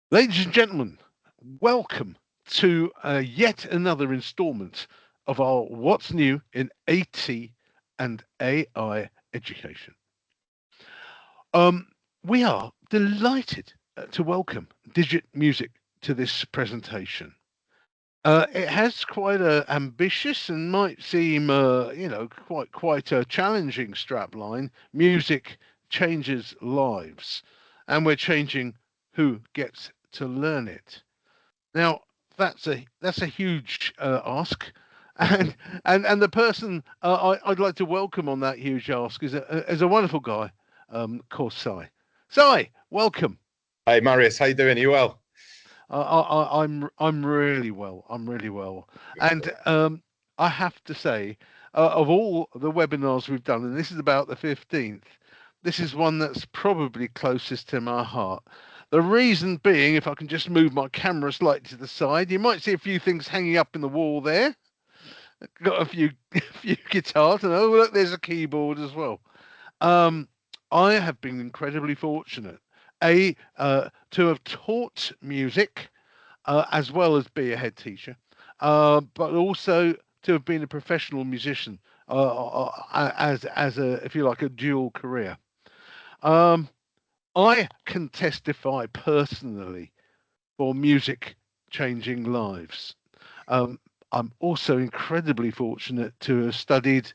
Ladies and gentlemen, welcome to yet another installment of our What's New in AT and AI Education. Um, we are delighted to welcome Digit Music to this presentation. It has quite a ambitious and might seem, quite a challenging strapline. Music changes lives, and we're changing who gets to learn it. Now that's a huge ask, and and the person I'd like to welcome on that huge ask is a wonderful guy, called Sai. Sai, welcome. Hey Marius, how you doing? Are you well? I'm really well. I'm really well, and I have to say, of all the webinars we've done, and this is about the 15th, this is one that's probably closest to my heart. The reason being, if I can just move my camera slightly to the side, you might see a few things hanging up in the wall there. Got a few a few guitars, and oh look, there's a keyboard as well. Um, I have been incredibly fortunate, to have taught music as well as be a head teacher, but also to have been a professional musician as a, if you like, a dual career. Um, I can testify personally for music changing lives. Um, I'm also incredibly fortunate to have studied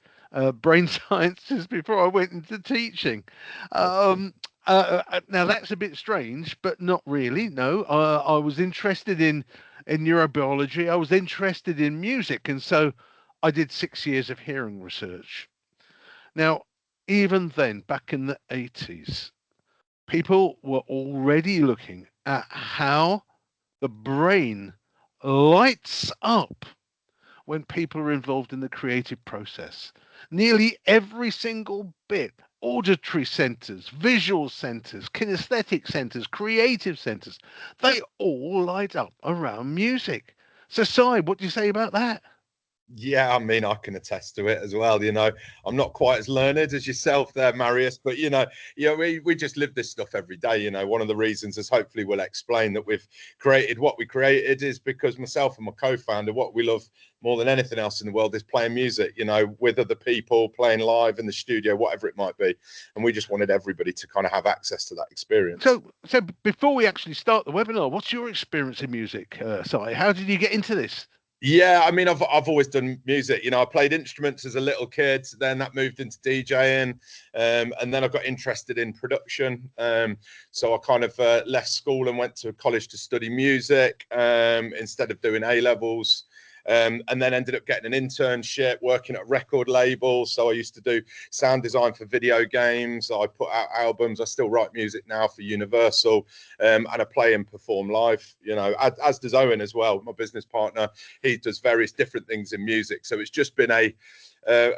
brain sciences before I went into teaching. Um, Now that's a bit strange, but not really. No, I was interested in neurobiology. I was interested in music, and so I did 6 years of hearing research. Now, even then, back in the 80s, people were already looking at how the brain lights up when people are involved in the creative process. Nearly every single bit, auditory centers, visual centers, kinesthetic centers, creative centers, they all light up around music. So, Sai, what do you say about that? Yeah, I mean, I can attest to it as well. I'm not quite as learned as yourself there, Marius, but we just live this stuff every day. One of the reasons, as hopefully we'll explain, that we've created what we created is because myself and my co-founder, what we love more than anything else in the world is playing music, with other people, playing live in the studio, whatever it might be. And we just wanted everybody to kind of have access to that experience. So before we actually start the webinar, what's your experience in music, Sai? How did you get into this? Yeah, I mean, I've always done music. I played instruments as a little kid. Then that moved into DJing, and then I got interested in production. So I kind of left school and went to college to study music instead of doing A levels. And then ended up getting an internship working at a record label. So I used to do sound design for video games. I put out albums. I still write music now for Universal, and I play and perform live. As does Owen as well, my business partner. He does various different things in music. So it's just been a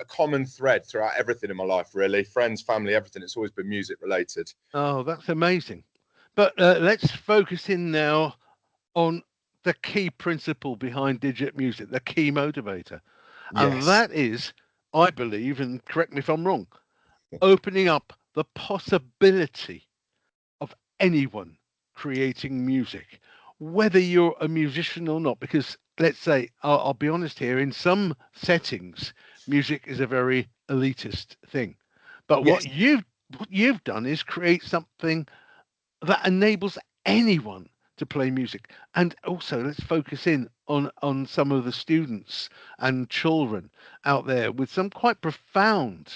common thread throughout everything in my life, really. Friends, family, everything. It's always been music related. Oh, that's amazing. But let's focus in now on the key principle behind digit music, the key motivator. And Yes. that is, I believe, and correct me if I'm wrong, opening up the possibility of anyone creating music, whether you're a musician or not. Because let's say, I'll be honest here, in some settings, music is a very elitist thing. But Yes. what you've done is create something that enables anyone to play music. And also, let's focus in on some of the students and children out there with some quite profound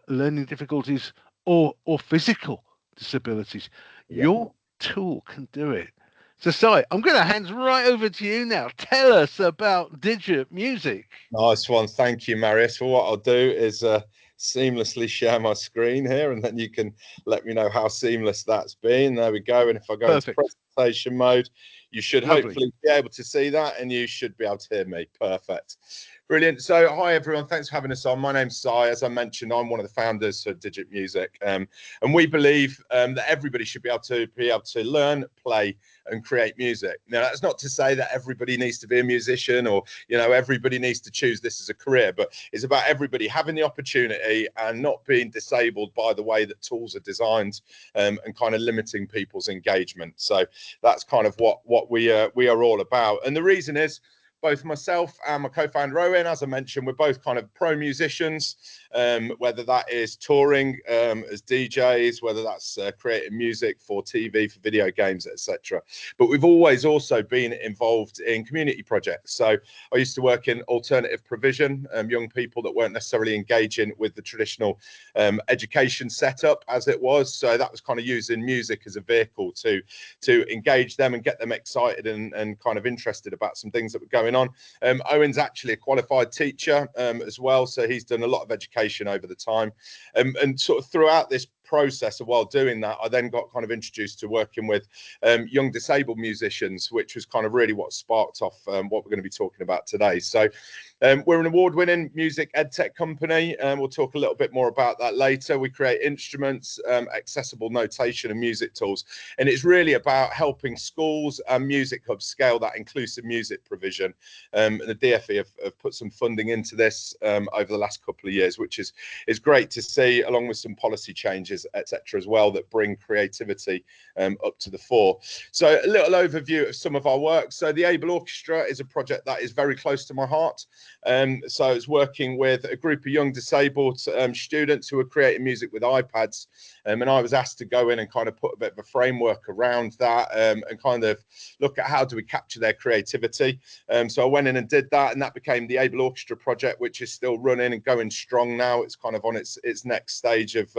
learning difficulties or physical disabilities. Yeah. Your tool can do it. So, Sai, I'm going to hand right over to you now. Tell us about Digit Music. Nice one. Thank you, Marius. For what I'll do is seamlessly share my screen here, and then you can let me know how seamless that's been. There we go. And if I go into Perfect. presentation mode, you should Lovely. hopefully be able to see that, and you should be able to hear me. Perfect. Brilliant. So, hi everyone. Thanks for having us on. My name's Si. As I mentioned, I'm one of the founders for Digit Music, and we believe that everybody should be able to learn, play, and create music. Now, that's not to say that everybody needs to be a musician, or everybody needs to choose this as a career, but it's about everybody having the opportunity and not being disabled by the way that tools are designed, and kind of limiting people's engagement. So that's kind of what we are all about. And the reason is, both myself and my co-founder Owen, as I mentioned, we're both kind of pro musicians, whether that is touring as DJs, whether that's creating music for TV, for video games, etc. But we've always also been involved in community projects. So I used to work in alternative provision, young people that weren't necessarily engaging with the traditional education setup as it was. So that was kind of using music as a vehicle to engage them and get them excited and kind of interested about some things that were going on. Owen's actually a qualified teacher as well, so he's done a lot of education over the time, and sort of throughout this process of while doing that, I then got kind of introduced to working with young disabled musicians, which was kind of really what sparked off what we're going to be talking about today. So we're an award-winning music edtech company, and we'll talk a little bit more about that later. We create instruments, accessible notation and music tools, and it's really about helping schools and music hubs scale that inclusive music provision. And the DfE have put some funding into this over the last couple of years, which is great to see, along with some policy changes, etc., as well, that bring creativity up to the fore. So a little overview of some of our work. So the Able Orchestra is a project that is very close to my heart. So it's working with a group of young disabled students who are creating music with iPads, and I was asked to go in and kind of put a bit of a framework around that, and kind of look at how do we capture their creativity. So I went in and did that, and that became the Able Orchestra project, which is still running and going strong now. It's kind of on its next stage of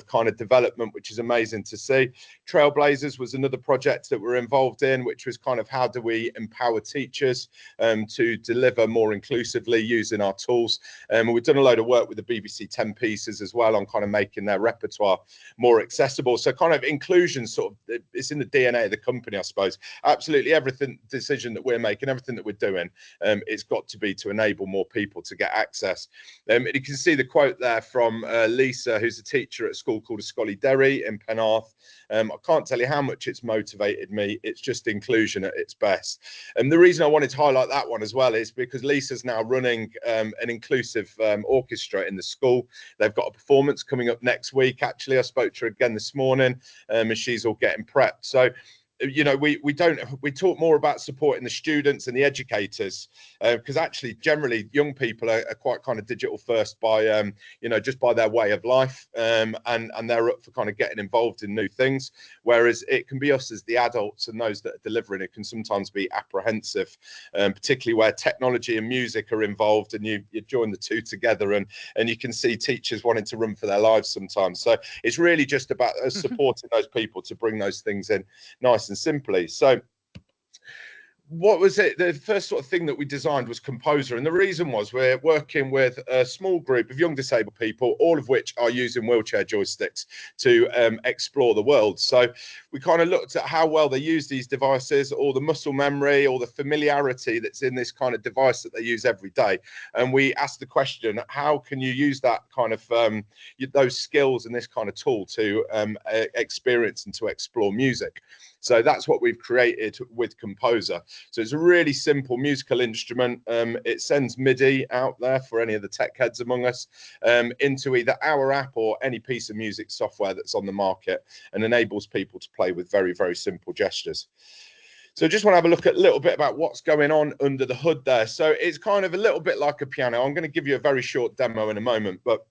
kind of development, which is amazing to see. Trailblazers was another project that we're involved in, which was kind of how do we empower teachers to deliver more inclusively using our tools. We've done a load of work with the BBC 10 Pieces as well on kind of making their repertoire more accessible. So kind of inclusion, sort of, it's in the DNA of the company, I suppose. Absolutely everything decision that we're making, everything that we're doing, it's got to be to enable more people to get access. And you can see the quote there from Lisa, who's a teacher at a school called Scolly Derry in Penarth. I can't tell you how much it's motivated me. It's just inclusion at its best. And the reason I wanted to highlight that one as well is because Lisa's now running an inclusive orchestra in the school. They've got a performance coming up next week. Actually, I spoke to her again this morning, and she's all getting prepped. So we talk more about supporting the students and the educators, because actually generally young people are quite kind of digital first by just by their way of life, and they're up for kind of getting involved in new things, whereas it can be us as the adults and those that are delivering it can sometimes be apprehensive, particularly where technology and music are involved, and you join the two together, and you can see teachers wanting to run for their lives sometimes. So it's really just about us supporting those people to bring those things in nice and simply. So what was it? The first sort of thing that we designed was Composer, and the reason was we're working with a small group of young disabled people, all of which are using wheelchair joysticks to explore the world. So we kind of looked at how well they use these devices, all the muscle memory, all the familiarity that's in this kind of device that they use every day, and we asked the question, how can you use that kind of those skills and this kind of tool to experience and to explore music? So that's what we've created with Composer. So it's a really simple musical instrument. It sends MIDI out there for any of the tech heads among us, into either our app or any piece of music software that's on the market, and enables people to play with very, very simple gestures. So just want to have a look at a little bit about what's going on under the hood there. So it's kind of a little bit like a piano. I'm going to give you a very short demo in a moment, but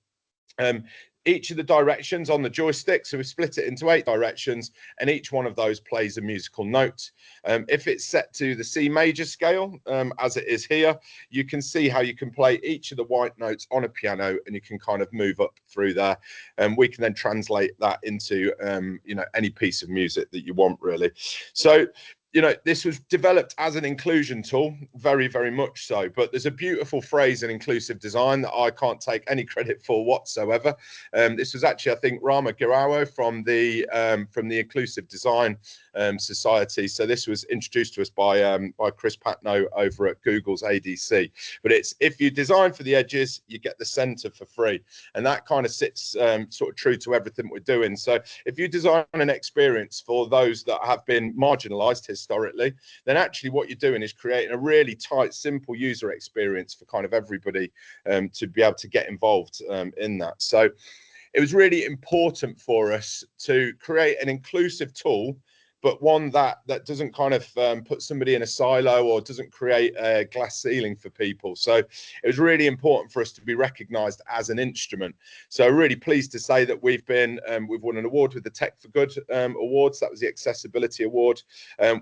each of the directions on the joystick, so we split it into 8 directions, and each one of those plays a musical note. If it's set to the C major scale, as it is here, you can see how you can play each of the white notes on a piano, and you can kind of move up through there. And we can then translate that into any piece of music that you want, really. So this was developed as an inclusion tool, very, very much so. But there's a beautiful phrase in inclusive design that I can't take any credit for whatsoever. This was actually, I think, Rama Girawo from the inclusive design society. So this was introduced to us by Chris Patno over at Google's ADC. But it's, if you design for the edges, you get the center for free. And that kind of sits sort of true to everything we're doing. So if you design an experience for those that have been marginalized historically, then actually what you're doing is creating a really tight, simple user experience for kind of everybody to be able to get involved in that. So it was really important for us to create an inclusive tool, but one that doesn't kind of put somebody in a silo or doesn't create a glass ceiling for people. So it was really important for us to be recognized as an instrument. So really pleased to say that we've won an award with the Tech for Good awards. That was the accessibility award.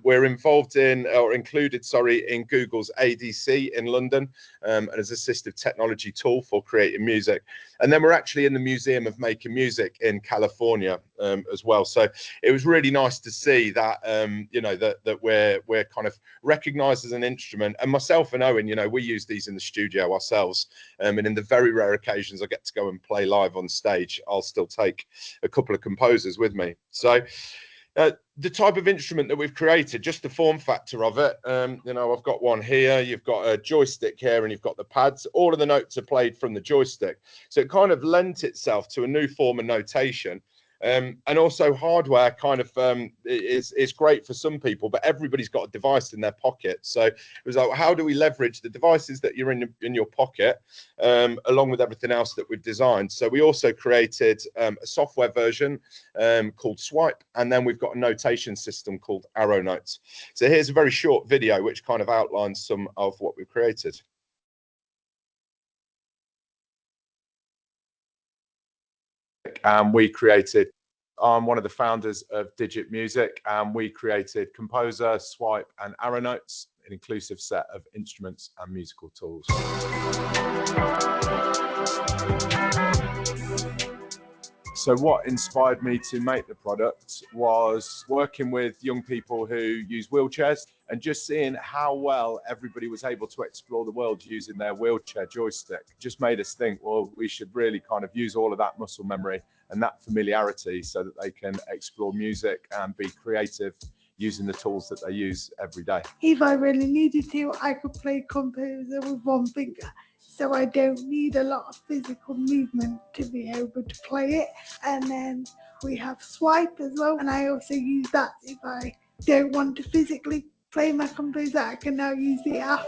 We're involved in, or included, sorry, in Google's ADC in London, and as assistive technology tool for creating music. And then we're actually in the Museum of Making Music in California as well. So it was really nice to see that you know, that we're kind of recognized as an instrument. And myself and Owen, you know, we use these in the studio ourselves, and in the very rare occasions I get to go and play live on stage, I'll still take a couple of composers with me. So the type of instrument that we've created, just the form factor of it, you know, I've got one here, you've got a joystick here, and you've got the pads. All of the notes are played from the joystick, so it kind of lent itself to a new form of notation. And also hardware kind of is great for some people, but everybody's got a device in their pocket. So it was like, how do we leverage the devices that you're in your pocket along with everything else that we've designed? So we also created a software version called Swipe, and then we've got a notation system called Arrow Notes. So here's a very short video which kind of outlines some of what we've created. I'm one of the founders of Digit Music, and we created Composer, Swipe, and Arrow Notes, an inclusive set of instruments and musical tools. So what inspired me to make the product was working with young people who use wheelchairs and just seeing how well everybody was able to explore the world using their wheelchair joystick. Just made us think, well, we should really kind of use all of that muscle memory and that familiarity so that they can explore music and be creative using the tools that they use every day. If I really needed to, I could play Composer with one finger. So I don't need a lot of physical movement to be able to play it. And then we have Swipe as well. And I also use that if I don't want to physically play my Composer, I can now use the app.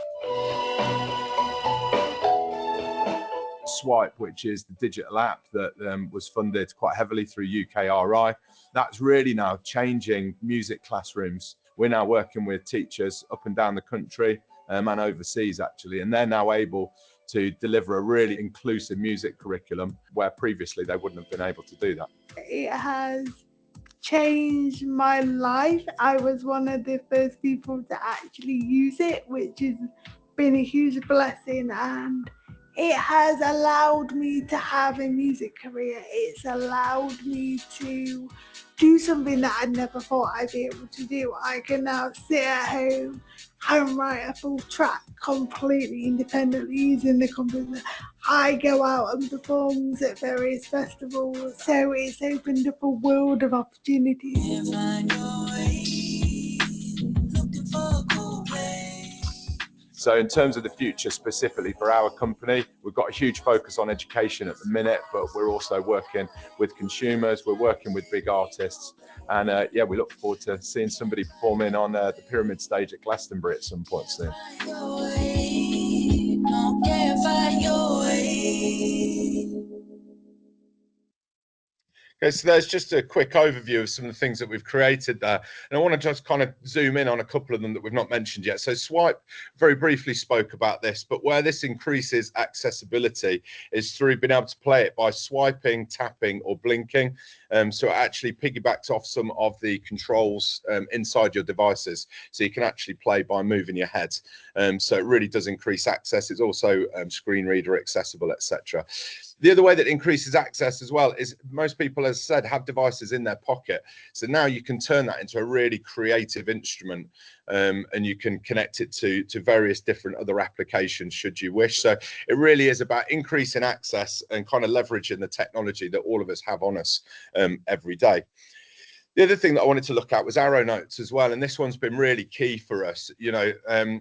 Swipe, which is the digital app that was funded quite heavily through UKRI, that's really now changing music classrooms. We're now working with teachers up and down the country and overseas actually, and they're now able to deliver a really inclusive music curriculum where previously they wouldn't have been able to do that. It has changed my life. I was one of the first people to actually use it, which has been a huge blessing, and it has allowed me to have a music career. It's allowed me to do something that I never thought I'd be able to do. I can now sit at home and write a full track completely independently using the computer. I go out and perform at various festivals, so it's opened up a world of opportunities. So in terms of the future, specifically for our company, we've got a huge focus on education at the minute, but we're also working with consumers, we're working with big artists, and yeah, we look forward to seeing somebody performing on the Pyramid stage at Glastonbury at some point soon. Okay, so there's just a quick overview of some of the things that we've created there. And I want to just kind of zoom in on a couple of them that we've not mentioned yet. So Swipe very briefly spoke about this, but where this increases accessibility is through being able to play it by swiping, tapping, or blinking. So it actually piggybacks off some of the controls inside your devices. So you can actually play by moving your head. So it really does increase access. It's also screen reader accessible, etc. The other way that increases access as well is most people, as I said, have devices in their pocket. So now you can turn that into a really creative instrument, and you can connect it to various different other applications should you wish. So it really is about increasing access and kind of leveraging the technology that all of us have on us every day. The other thing that I wanted to look at was arrow notes as well, and this one's been really key for us. You know,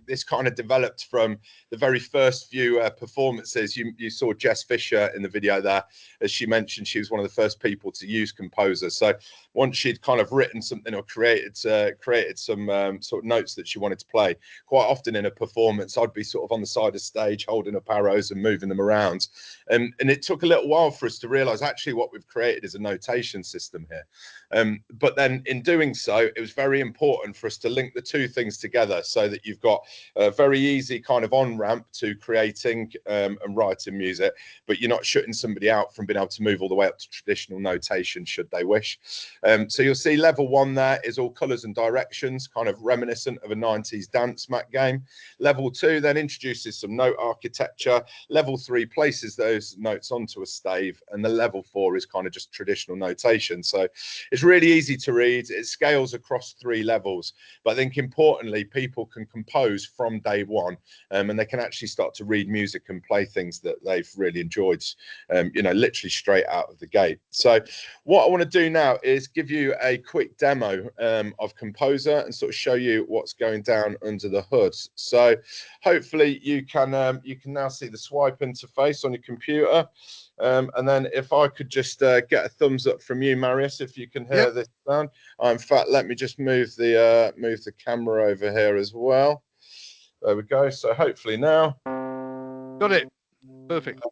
this kind of developed from the very first few performances. You saw Jess Fisher in the video there. As she mentioned, she was one of the first people to use Composer. So once she'd kind of written something or created some sort of notes that she wanted to play, quite often in a performance, I'd be sort of on the side of stage holding up arrows and moving them around. And it took a little while for us to realize actually what we've created is a notation system here. But then in doing so, it was very important for us to link the two things together so that you've got a very easy kind of on-ramp to creating and writing music, but you're not shutting somebody out from being able to move all the way up to traditional notation should they wish. So you'll see level 1 there is all colours and directions, kind of reminiscent of a 90s dance mat game. Level 2 then introduces some note architecture. Level 3 places those notes onto a stave, and the level 4 is kind of just traditional notation. So it's really easy to read. It scales across 3 levels, but I think importantly people can compose from day one, and they can actually start to read music and play things that they've really enjoyed, you know, literally straight out of the gate. So what I want to do now is give you a quick demo of Composer and sort of show you what's going down under the hood. So hopefully you can now see the swipe interface on your computer. And then if I could just get a thumbs up from you, Marius, if you can hear this sound. In fact, let me just move the camera over here as well. There we go. So hopefully now. Got it. Perfect.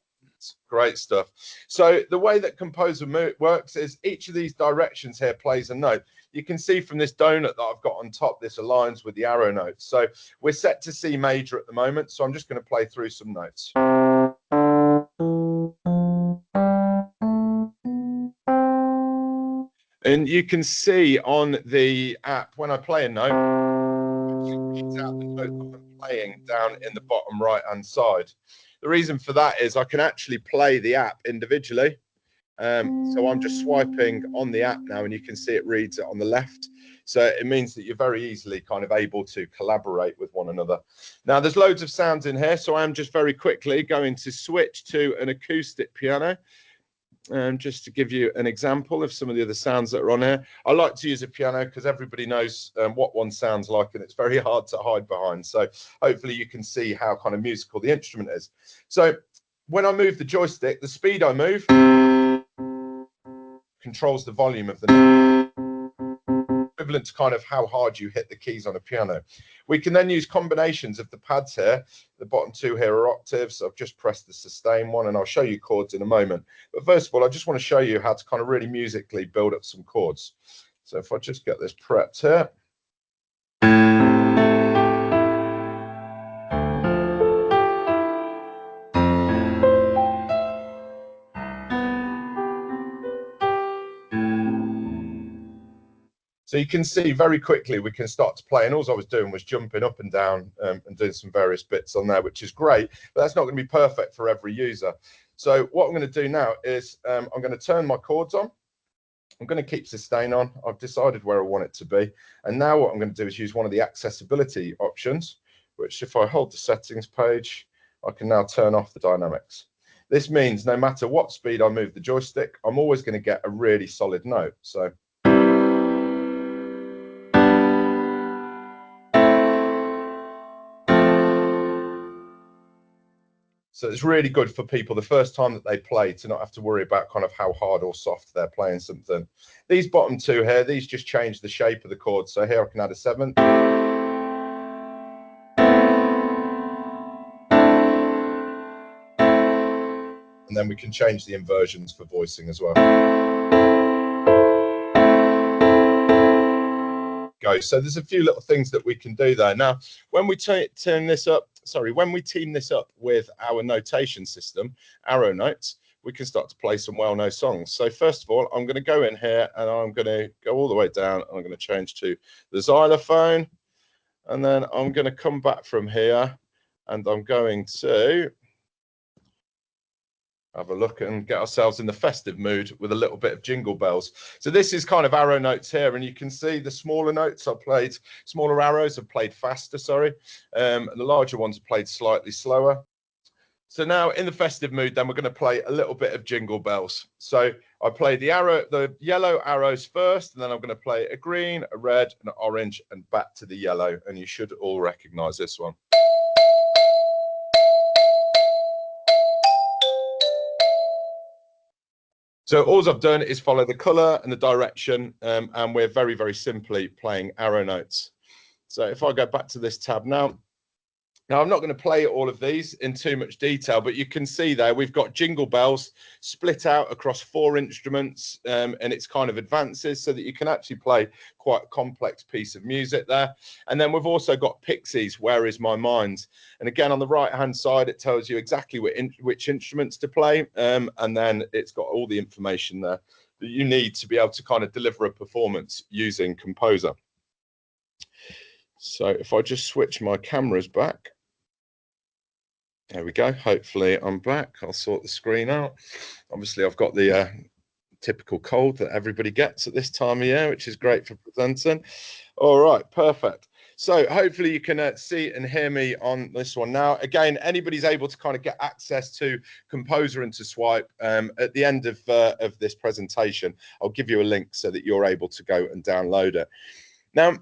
Great stuff. So the way that Composer works is each of these directions here plays a note. You can see from this donut that I've got on top, this aligns with the arrow notes. So we're set to C major at the moment. So I'm just going to play through some notes. And you can see on the app, when I play a note, it reads out the note that I'm playing down in the bottom right-hand side. The reason for that is I can actually play the app individually. So I'm just swiping on the app now, and you can see it reads it on the left. So it means that you're very easily kind of able to collaborate with one another. Now, there's loads of sounds in here, so I'm just very quickly going to switch to an acoustic piano. Just to give you an example of some of the other sounds that are on here. I like to use a piano because everybody knows what one sounds like, and it's very hard to hide behind. So hopefully you can see how kind of musical the instrument is. So when I move the joystick, the speed I move controls the volume of the note, equivalent to kind of how hard you hit the keys on a piano. We can then use combinations of the pads here. The bottom 2 here are octaves. I've just pressed the sustain one, and I'll show you chords in a moment. But first of all, I just want to show you how to kind of really musically build up some chords. So if I just get this prepped here. So you can see very quickly we can start to play, and all I was doing was jumping up and down and doing some various bits on there, which is great, but that's not going to be perfect for every user. So what I'm going to do now is I'm going to turn my chords on. I'm going to keep sustain on. I've decided where I want it to be. And now what I'm going to do is use one of the accessibility options, which if I hold the settings page, I can now turn off the dynamics. This means no matter what speed I move the joystick, I'm always going to get a really solid note. So it's really good for people the first time that they play to not have to worry about kind of how hard or soft they're playing something. These bottom 2 here, these just change the shape of the chord. So here I can add a 7th. And then we can change the inversions for voicing as well. So there's a few little things that we can do there. Now, when we team this up with our notation system, arrow notes, we can start to play some well-known songs. So first of all, I'm going to go in here and I'm going to go all the way down, and I'm going to change to the xylophone, and then I'm going to come back from here and I'm going to have a look and get ourselves in the festive mood with a little bit of Jingle Bells. So this is kind of arrow notes here, and you can see the smaller notes I played, smaller arrows have played faster, sorry. And the larger ones are played slightly slower. So now in the festive mood, then we're going to play a little bit of Jingle Bells. So I play the yellow arrows first, and then I'm going to play a green, a red, an orange, and back to the yellow. And you should all recognize this one. So all I've done is follow the color and the direction, and we're very, very simply playing arrow notes. So if I go back to this tab now, I'm not going to play all of these in too much detail, but you can see there we've got Jingle Bells split out across 4 instruments, and it's kind of advances so that you can actually play quite a complex piece of music there. And then we've also got Pixies, Where Is My Mind? And again, on the right hand side, it tells you exactly which instruments to play, and then it's got all the information there that you need to be able to kind of deliver a performance using Composer. So if I just switch my cameras back. There we go. Hopefully I'm back. I'll sort the screen out. Obviously, I've got the typical cold that everybody gets at this time of year, which is great for presenting. All right, perfect. So hopefully you can see and hear me on this one now. Again, anybody's able to kind of get access to Composer and to Swipe at the end of this presentation. I'll give you a link so that you're able to go and download it. Now,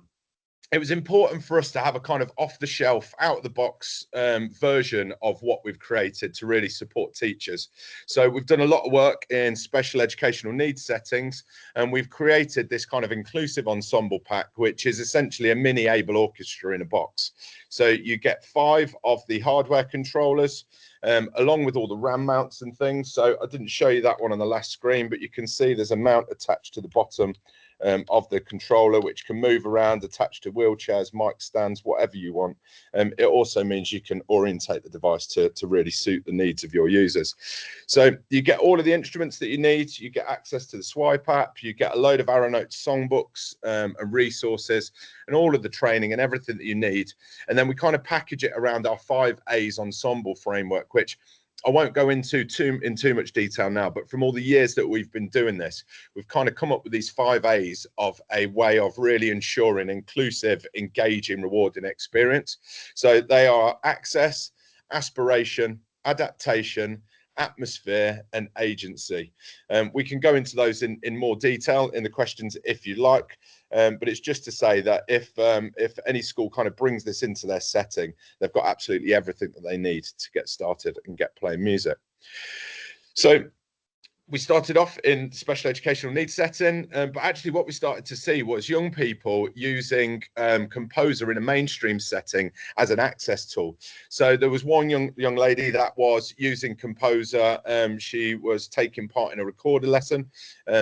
it was important for us to have a kind of off-the-shelf, out-of-the-box version of what we've created to really support teachers. So we've done a lot of work in special educational needs settings, and we've created this kind of inclusive ensemble pack, which is essentially a mini Able orchestra in a box. So you get 5 of the hardware controllers, along with all the RAM mounts and things. So I didn't show you that one on the last screen, but you can see there's a mount attached to the bottom of the controller, which can move around, attached to wheelchairs, mic stands, whatever you want. It also means you can orientate the device to really suit the needs of your users. So you get all of the instruments that you need, you get access to the Swipe app, you get a load of Arrow Notes songbooks and resources, and all of the training and everything that you need. And then we kind of package it around our 5 A's ensemble framework, which I won't go into too much detail now, but from all the years that we've been doing this, we've kind of come up with these 5 A's of a way of really ensuring inclusive, engaging, rewarding experience. So they are access, aspiration, adaptation, atmosphere, and agency. We can go into those in more detail in the questions if you like. But it's just to say that if any school kind of brings this into their setting, they've got absolutely everything that they need to get started and get playing music. So we started off in special educational needs setting, but actually what we started to see was young people using Composer in a mainstream setting as an access tool. So there was one young lady that was using Composer. She was taking part in a recorder lesson.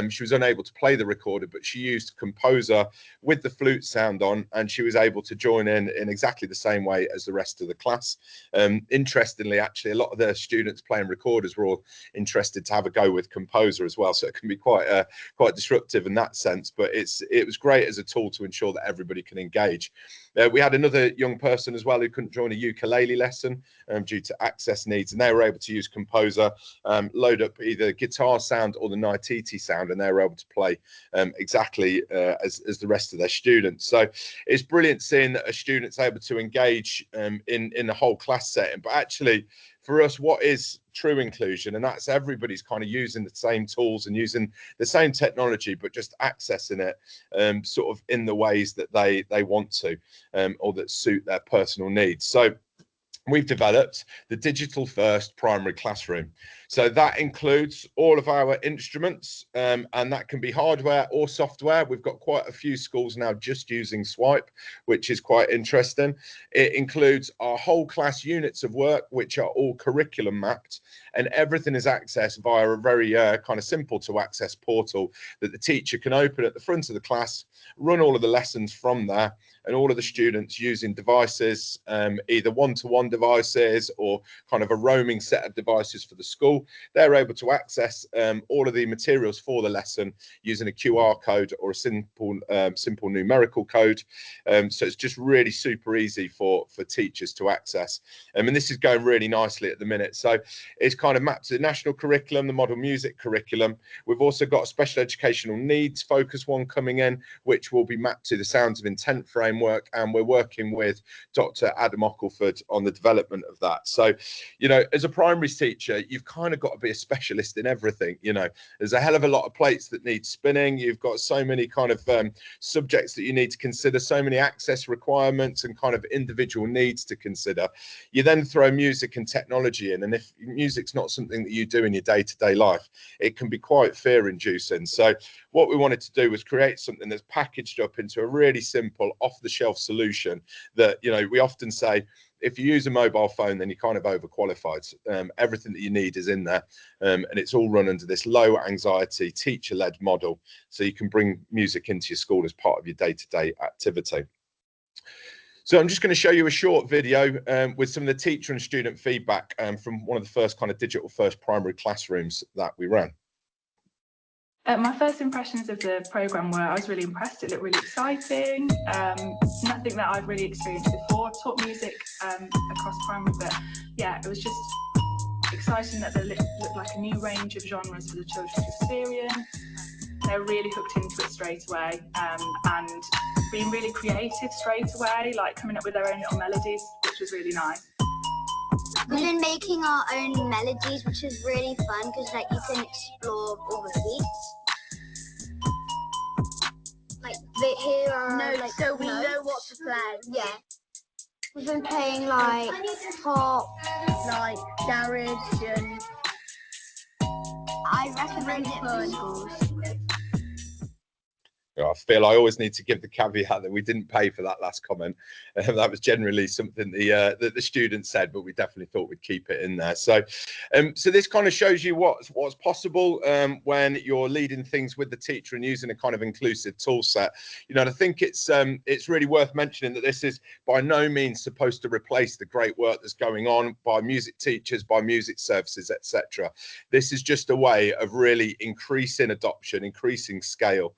She was unable to play the recorder, but she used Composer with the flute sound on, and she was able to join in exactly the same way as the rest of the class. Interestingly, actually, a lot of the students playing recorders were all interested to have a go with Composer as well, so it can be quite disruptive in that sense, but it was great as a tool to ensure that everybody can engage. We had another young person as well who couldn't join a ukulele lesson due to access needs, and they were able to use Composer, load up either guitar sound or the Naititi sound, and they were able to play exactly as the rest of their students. So it's brilliant seeing that a student's able to engage in the whole class setting. But actually, for us, what is true inclusion? And that's everybody's kind of using the same tools and using the same technology, but just accessing it sort of in the ways that they want to, or that suit their personal needs. So we've developed the digital first primary classroom. So that includes all of our instruments, and that can be hardware or software. We've got quite a few schools now just using Swipe, which is quite interesting. It includes our whole class units of work, which are all curriculum mapped, and everything is accessed via a very kind of simple to access portal that the teacher can open at the front of the class, run all of the lessons from there, and all of the students using devices, either one-to-one devices or kind of a roaming set of devices for the school. They're able to access all of the materials for the lesson using a QR code or a simple numerical code. So it's just really super easy for teachers to access. And this is going really nicely at the minute. So it's kind of mapped to the national curriculum, the model music curriculum. We've also got a special educational needs focus one coming in, which will be mapped to the Sounds of Intent framework. And we're working with Dr. Adam Ockleford on the development development of that. So, you know, as a primary teacher, you've kind of got to be a specialist in everything. You know, there's a hell of a lot of plates that need spinning. You've got so many kind of subjects that you need to consider, so many access requirements and kind of individual needs to consider. You then throw music and technology in, and if music's not something that you do in your day-to-day life, it can be quite fear-inducing. So what we wanted to do was create something that's packaged up into a really simple off-the-shelf solution that, you know, we often say, if you use a mobile phone, then you're kind of overqualified. Everything that you need is in there, and it's all run under this low anxiety teacher-led model, so you can bring music into your school as part of your day-to-day activity. So I'm just going to show you a short video with some of the teacher and student feedback from one of the first kind of digital first primary classrooms that we ran. My first impressions of the programme were I was really impressed. It looked really exciting. Nothing that I've really experienced before. I've taught music across primary, but yeah, it was just exciting that there looked like a new range of genres for the children to experience. They were really hooked into it straight away, and being really creative straight away, like coming up with their own little melodies, which was really nice. We've been making our own melodies, which is really fun because like you can explore all the beats. Like here are like so we know what to play. Yeah. We've been playing like pop, like garage, and I recommend it for schools. I feel I always need to give the caveat that we didn't pay for that last comment. That was generally something that the students said, but we definitely thought we'd keep it in there. So, so this kind of shows you what's possible when you're leading things with the teacher and using a kind of inclusive tool set. You know, and I think it's really worth mentioning that this is by no means supposed to replace the great work that's going on by music teachers, by music services, etc. This is just a way of really increasing adoption, increasing scale.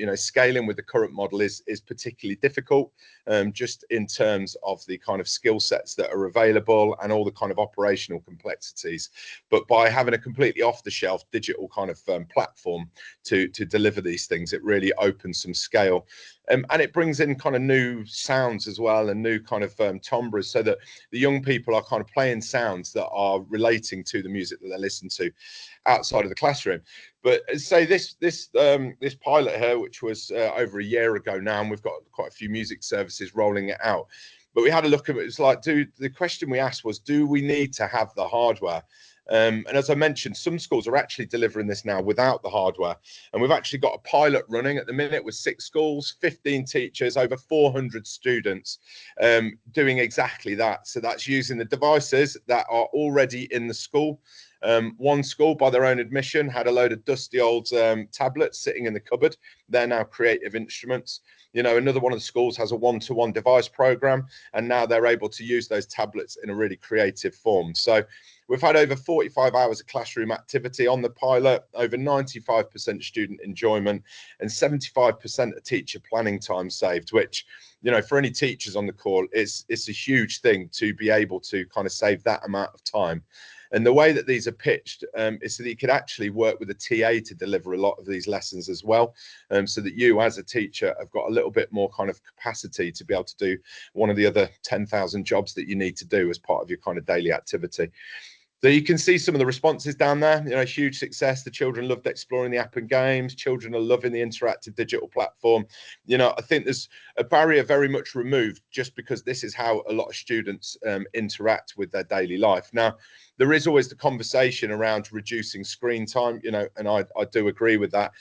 You know, scaling with the current model is particularly difficult, just in terms of the kind of skill sets that are available and all the kind of operational complexities. But by having a completely off-the-shelf digital kind of platform to deliver these things, it really opens some scale. And it brings in kind of new sounds as well and new kind of timbres, so that the young people are kind of playing sounds that are relating to the music that they listen to outside of the classroom. But say this pilot here, which was over a year ago now, and we've got quite a few music services rolling it out. But we had a look at it. It's like, the question we asked was, do we need to have the hardware? And as I mentioned, some schools are actually delivering this now without the hardware. And we've actually got a pilot running at the minute with 6 schools, 15 teachers, over 400 students doing exactly that. So that's using the devices that are already in the school. One school, by their own admission, had a load of dusty old tablets sitting in the cupboard. They're now creative instruments. You know, another one of the schools has a one-to-one device program, and now they're able to use those tablets in a really creative form. So we've had over 45 hours of classroom activity on the pilot, over 95% student enjoyment, and 75% of teacher planning time saved, which, you know, for any teachers on the call, it's a huge thing to be able to kind of save that amount of time. And the way that these are pitched is so that you could actually work with a TA to deliver a lot of these lessons as well, so that you as a teacher have got a little bit more kind of capacity to be able to do one of the other 10,000 jobs that you need to do as part of your kind of daily activity. So you can see some of the responses down there. You know, huge success. The children loved exploring the app and games. Children are loving the interactive digital platform. You know, I think there's a barrier very much removed just because this is how a lot of students interact with their daily life. Now, there is always the conversation around reducing screen time, you know, and I do agree with that.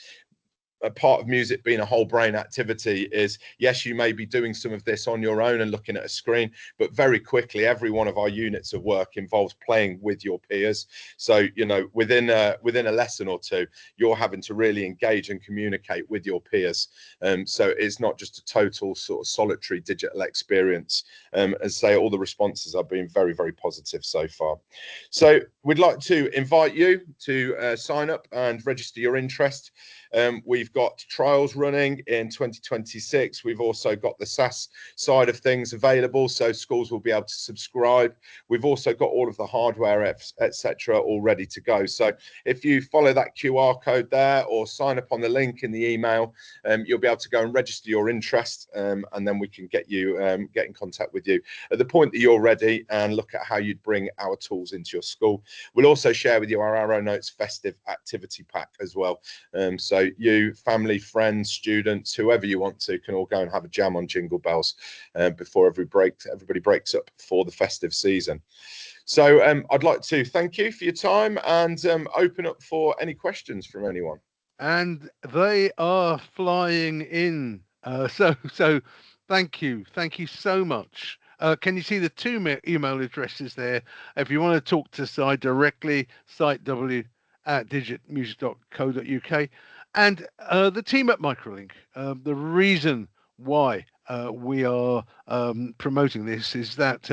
A part of music being a whole brain activity is, yes, you may be doing some of this on your own and looking at a screen, but very quickly every one of our units of work involves playing with your peers. So, you know, within a lesson or two, you're having to really engage and communicate with your peers. So it's not just a total sort of solitary digital experience. As I say, all the responses are being very, very positive so far. So we'd like to invite you to sign up and register your interest. We've got trials running in 2026. We've also got the SaaS side of things available, so schools will be able to subscribe. We've also got all of the hardware, etc., all ready to go. So if you follow that QR code there or sign up on the link in the email, you'll be able to go and register your interest, and then we can get in contact with you at the point that you're ready and look at how you'd bring our tools into your school. We'll also share with you our Arrow Notes festive activity pack as well. So you, family, friends, students, whoever you want to, can all go and have a jam on Jingle Bells before everybody breaks up for the festive season. So I'd like to thank you for your time and open up for any questions from anyone. And they are flying in. So thank you so much. Can you see the two email addresses there? If you want to talk to Si directly, sitew@digitmusic.co.uk, and the team at Microlink. The reason why we are promoting this is that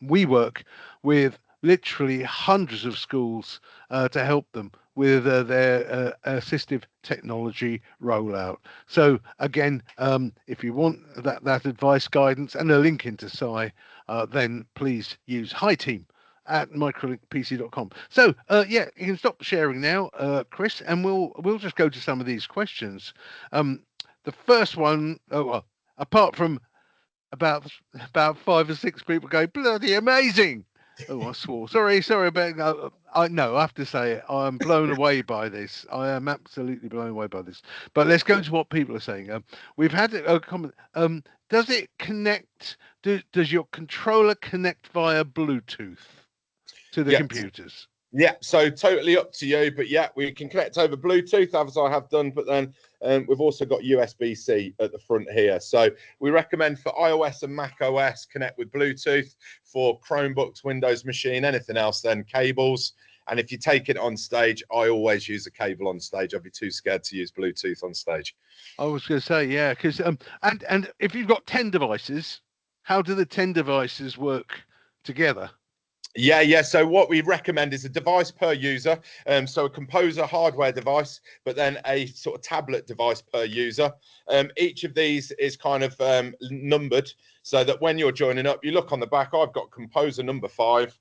we work with literally hundreds of schools to help them with their assistive technology rollout. So again, if you want that advice, guidance, and a link into SCI, then please use hiteam@microlinkpc.com. So yeah, you can stop sharing now, Chris, and we'll just go to some of these questions. The first one, well, apart from about 5 or 6 people go, bloody amazing. Oh, I swore. Sorry about. I have to say it. I'm blown away by this. I am absolutely blown away by this. But let's go to what people are saying. We've had a comment. Does it connect? Does your controller connect via Bluetooth to the computers? Yeah, so totally up to you, but yeah, we can connect over Bluetooth, as I have done, but then we've also got USB-C at the front here. So we recommend for iOS and Mac OS, connect with Bluetooth. For Chromebooks, Windows machine, anything else, then cables. And if you take it on stage, I always use a cable on stage. I'd be too scared to use Bluetooth on stage. I was going to say, yeah, because and if you've got 10 devices, how do the 10 devices work together? Yeah. So what we recommend is a device per user. So a composer hardware device, but then a sort of tablet device per user. Each of these is kind of numbered so that when you're joining up, you look on the back. I've got composer number 5.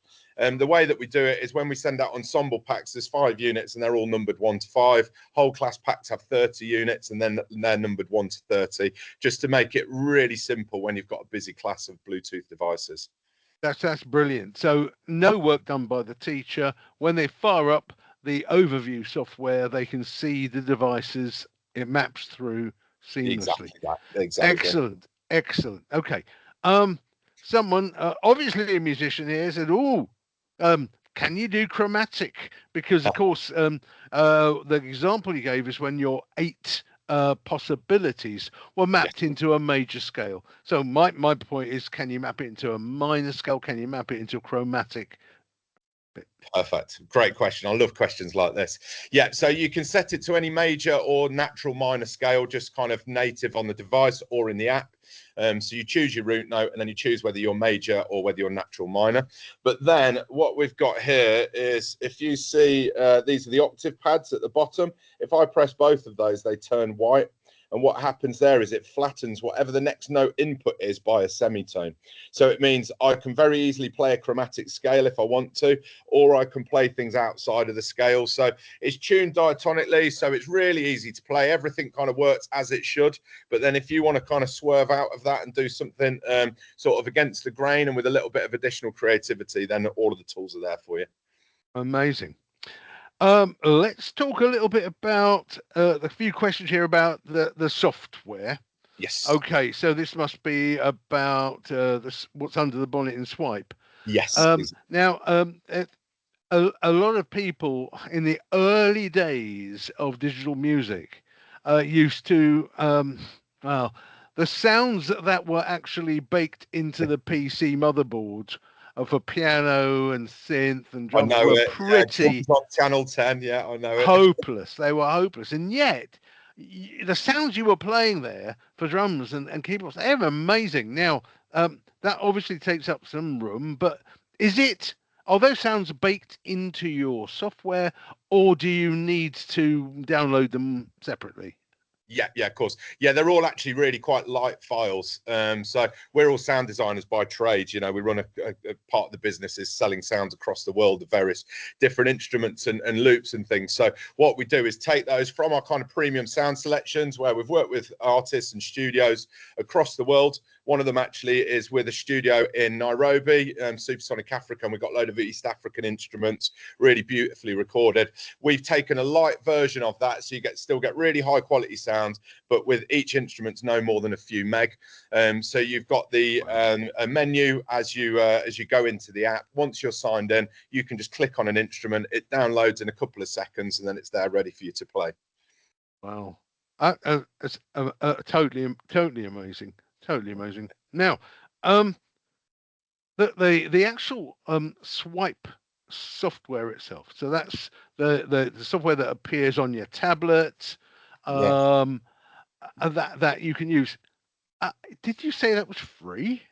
The way that we do it is when we send out ensemble packs, there's 5 units and they're all numbered 1 to 5. Whole class packs have 30 units and then they're numbered 1 to 30, just to make it really simple when you've got a busy class of Bluetooth devices. That's brilliant. So no work done by the teacher. When they fire up the overview software, they can see the devices. It maps through seamlessly. Exactly. Excellent. Okay. Someone, obviously a musician here, said, can you do chromatic? Because of course, the example you gave is when your 8 possibilities were mapped into a major scale. So my point is, can you map it into a minor scale? Can you map it into a chromatic? Perfect. Great question. I love questions like this. Yeah, so you can set it to any major or natural minor scale, just kind of native on the device or in the app. So you choose your root note and then you choose whether you're major or whether you're natural minor. But then what we've got here is, if you see, these are the octave pads at the bottom. If I press both of those, they turn white. And what happens there is it flattens whatever the next note input is by a semitone. So it means I can very easily play a chromatic scale if I want to, or I can play things outside of the scale. So it's tuned diatonically, so it's really easy to play. Everything kind of works as it should. But then if you want to kind of swerve out of that and do something sort of against the grain and with a little bit of additional creativity, then all of the tools are there for you. Amazing. Let's talk a little bit about the few questions here about the software. Yes. Okay, so this must be about what's under the bonnet in Swipe. Yes. Now, a lot of people in the early days of digital music used to, well, the sounds that were actually baked into the PC motherboard for piano and synth and drums were pretty on Channel 10. Yeah, I know it. Hopeless. They were hopeless, and yet the sounds you were playing there for drums and keyboards, they're amazing. Now, that obviously takes up some room, but is it are those sounds baked into your software, or do you need to download them separately? Yeah, of course. Yeah, they're all actually really quite light files. So we're all sound designers by trade. You know, we run a part of the business is selling sounds across the world of various different instruments and loops and things. So what we do is take those from our kind of premium sound selections where we've worked with artists and studios across the world. One of them actually is with a studio in Nairobi, Supersonic Africa, and we've got a load of East African instruments, really beautifully recorded. We've taken a light version of that, so you still get really high quality sound, but with each instrument no more than a few meg. So you've got the a menu as you go into the app. Once you're signed in, you can just click on an instrument. It downloads in a couple of seconds, and then it's there ready for you to play. Wow, it's totally amazing. Totally amazing. Now, the actual swipe software itself. So that's the software that appears on your tablet, Yeah. that you can use. Did you say that was free?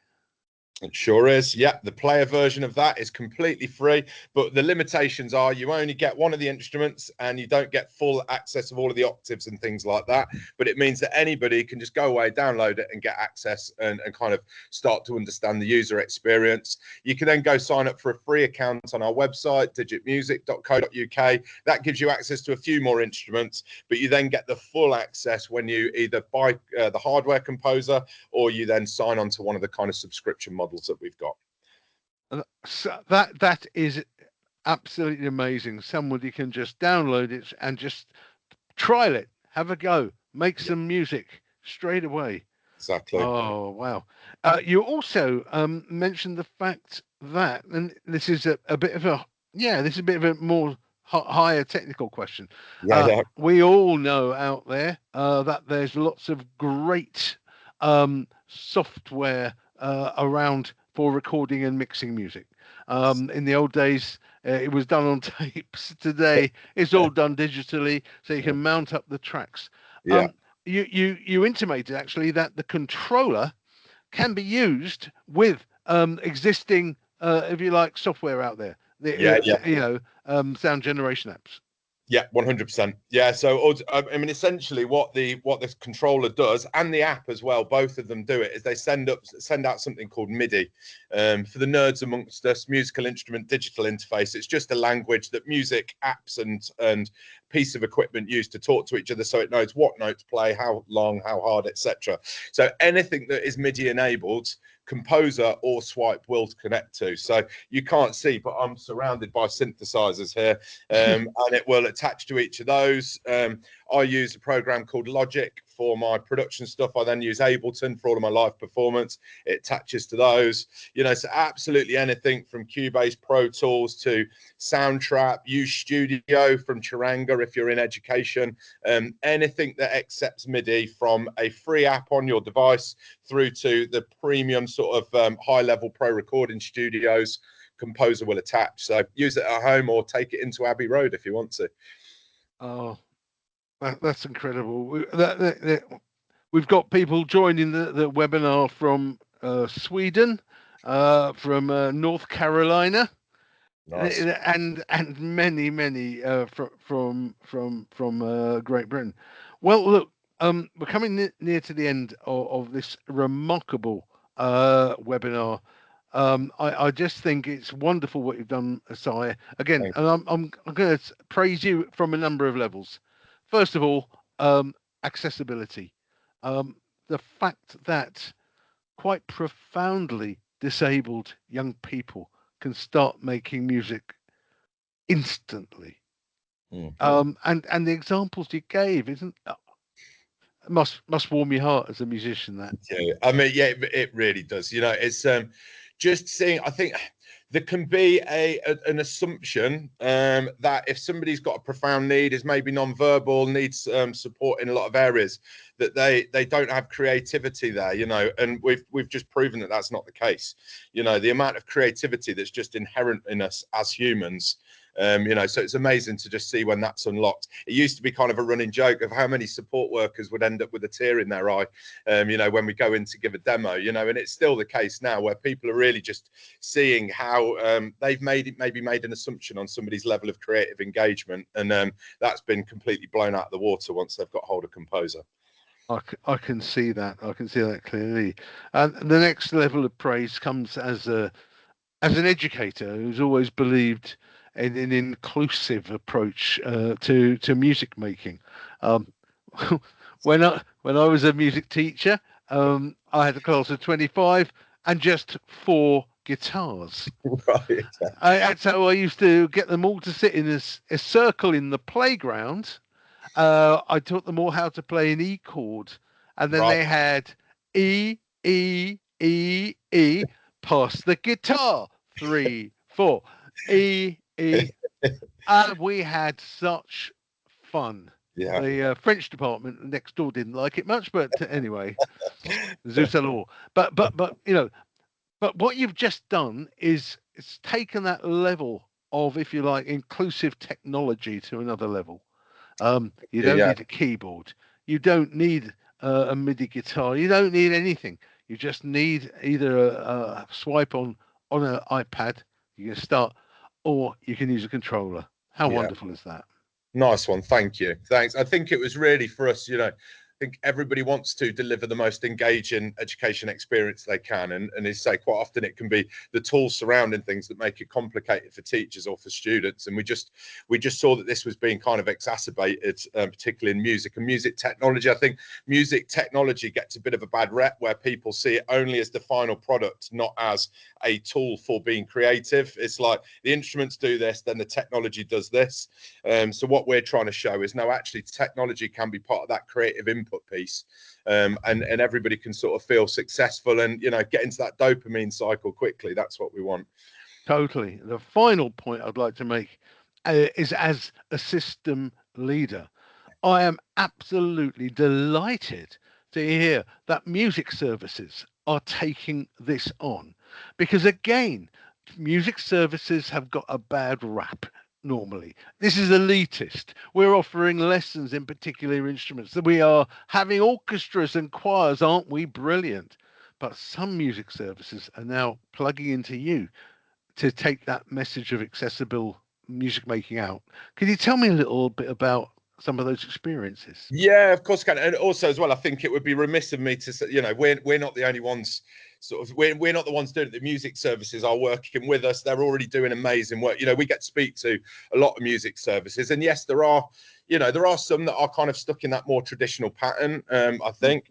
It sure is. Yeah, the player version of that is completely free, but the limitations are you only get one of the instruments and you don't get full access of all of the octaves and things like that. But it means that anybody can just go away, download it and get access and kind of start to understand the user experience. You can then go sign up for a free account on our website, digitmusic.co.uk. That gives you access to a few more instruments, but you then get the full access when you either buy the hardware composer or you then sign on to one of the kind of subscription models that we've got. So that is absolutely amazing. Somebody can just download it and just trial it, have a go, make some music straight away. Exactly. Oh wow! You also mentioned the fact that, and this is a bit of a this is a bit of a more higher technical question. Yeah. We all know out there that there's lots of great software around for recording and mixing music. In the old days, it was done on tapes. Today, it's all done digitally, so you can mount up the tracks. Yeah. You intimated actually that the controller can be used with existing, if you like, software out there. Sound generation apps. Yeah, 100%. Yeah, so I mean, essentially, what the controller does and the app as well, both of them do it, is they send out something called MIDI. For the nerds amongst us, musical instrument digital interface. It's just a language that music apps and piece of equipment use to talk to each other, so it knows what notes play, how long, how hard, etc. So anything that is MIDI enabled, composer or swipe will connect to. So you can't see, but I'm surrounded by synthesizers here, and it will attach to each of those. I use a program called Logic for my production stuff. I then use Ableton for all of my live performance. It attaches to those. You know, so absolutely anything from Cubase, Pro Tools to Soundtrap, use Studio from Charanga if you're in education. Anything that accepts MIDI from a free app on your device through to the premium sort of high-level pro recording studios, composer will attach. So use it at home or take it into Abbey Road if you want to. Oh, that's incredible. We've got people joining the webinar from Sweden, from North Carolina, Nice. and many from Great Britain. Well, look, we're coming near to the end of this remarkable webinar. I just think it's wonderful what you've done, Si. Again, and I'm going to praise you from a number of levels. First of all, accessibility. The fact that quite profoundly disabled young people can start making music instantly. And the examples you gave must warm your heart as a musician. That. Yeah, I mean, yeah, it really does. You know, it's just seeing. I think there can be an assumption that if somebody's got a profound need, is maybe non-verbal, needs support in a lot of areas, that they don't have creativity there. You know, and we've just proven that that's not the case. You know, the amount of creativity that's just inherent in us as humans. So it's amazing to just see when that's unlocked. It used to be kind of a running joke of how many support workers would end up with a tear in their eye, when we go in to give a demo, and it's still the case now where people are really just seeing how they've maybe made an assumption on somebody's level of creative engagement, and that's been completely blown out of the water once they've got hold of Composer. I can see that. I can see that clearly. And the next level of praise comes as an educator who's always believed in an inclusive approach to music making. Um, when I was a music teacher, I had a class of 25 and just 4 guitars. Right. And so I used to get them all to sit in a circle in the playground. I taught them all how to play an E chord, and then they had E, E, E, E, pass the guitar, 3, 4, E, E, and we had such fun. Yeah. The French department next door didn't like it much, but anyway, Zeus all. But but what you've just done is it's taken that level of, if you like, inclusive technology to another level. You don't Yeah. need a keyboard. You don't need a MIDI guitar. You don't need anything. You just need either a swipe on an iPad. You can start, or you can use a controller. How wonderful is that? Nice one. Thank you. Thanks. I think it was really for us, I think everybody wants to deliver the most engaging education experience they can. And as you say, quite often it can be the tools surrounding things that make it complicated for teachers or for students. And we just saw that this was being kind of exacerbated, particularly in music and music technology. I think music technology gets a bit of a bad rep where people see it only as the final product, not as a tool for being creative. It's like the instruments do this, then the technology does this. So what we're trying to show is no, actually technology can be part of that creative input piece, and everybody can sort of feel successful and get into that dopamine cycle quickly. That's what we want. Totally. The final point I'd like to make is, as a system leader, I am absolutely delighted to hear that music services are taking this on, because again, music services have got a bad rap. Normally, this is elitist. We're offering lessons in particular instruments. That we are having orchestras and choirs, aren't we? Brilliant. But some music services are now plugging into you to take that message of accessible music making out. Can you tell me a little bit about some of those experiences? Yeah, of course, can. And also as well, I think it would be remiss of me to say, we're not the only ones. Sort of, we're not the ones doing it. The music services are working with us. They're already doing amazing work. We get to speak to a lot of music services, and yes, there are some that are kind of stuck in that more traditional pattern. I think.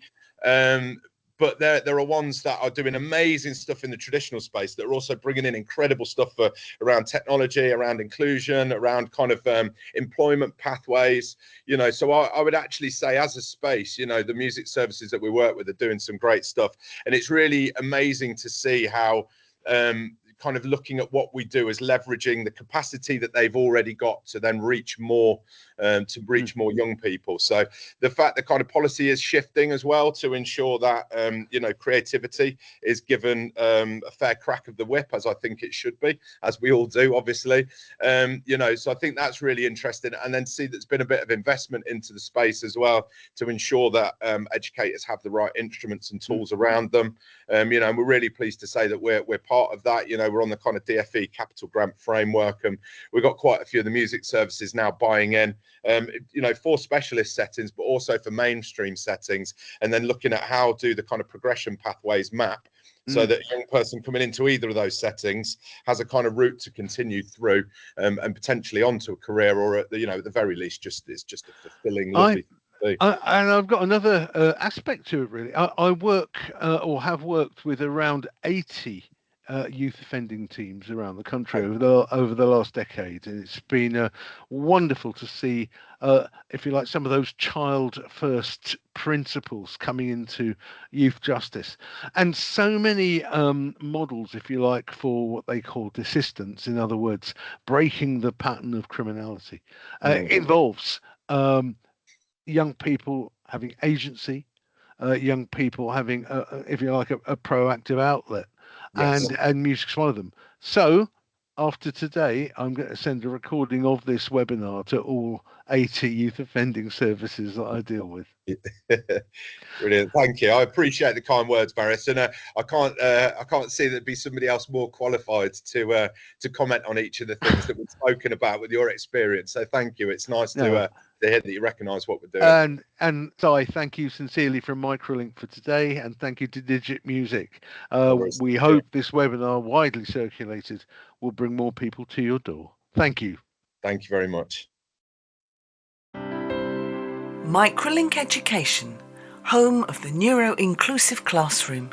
But there are ones that are doing amazing stuff in the traditional space that are also bringing in incredible stuff around technology, around inclusion, around kind of employment pathways. So I would actually say, as a space, the music services that we work with are doing some great stuff, and it's really amazing to see how kind of looking at what we do as leveraging the capacity that they've already got to then reach more young people. So the fact that kind of policy is shifting as well to ensure that creativity is given a fair crack of the whip, as I think it should be, as we all do, obviously. So I think that's really interesting, and then see there's been a bit of investment into the space as well to ensure that educators have the right instruments and tools around them. And we're really pleased to say that we're part of that. We're on the kind of DFE capital grant framework, and we've got quite a few of the music services now buying in, for specialist settings, but also for mainstream settings, and then looking at how do the kind of progression pathways map, so that a young person coming into either of those settings has a kind of route to continue through, and potentially onto a career, or at the very least, it's just a fulfilling, lovely thing to do. And I've got another aspect to it, really. I work or have worked with around 80 youth offending teams around the country over the last decade, and it's been wonderful to see, if you like, some of those child first principles coming into youth justice, and so many models, if you like, for what they call desistance. In other words, breaking the pattern of criminality involves young people having agency, young people having, if you like, a proactive outlet. Yes. And music's one of them. So after today, I'm going to send a recording of this webinar to all 80 youth offending services that I deal with. Brilliant, thank you. I appreciate the kind words, Marius, and I can't see there'd be somebody else more qualified to comment on each of the things that we've spoken about with your experience. So thank you. It's nice to hear that you recognise what we're doing. And so I thank you sincerely from Microlink for today, and thank you to Digit Music. We hope this webinar, widely circulated, will bring more people to your door. Thank you. Thank you very much. Microlink Education, home of the neuro-inclusive classroom.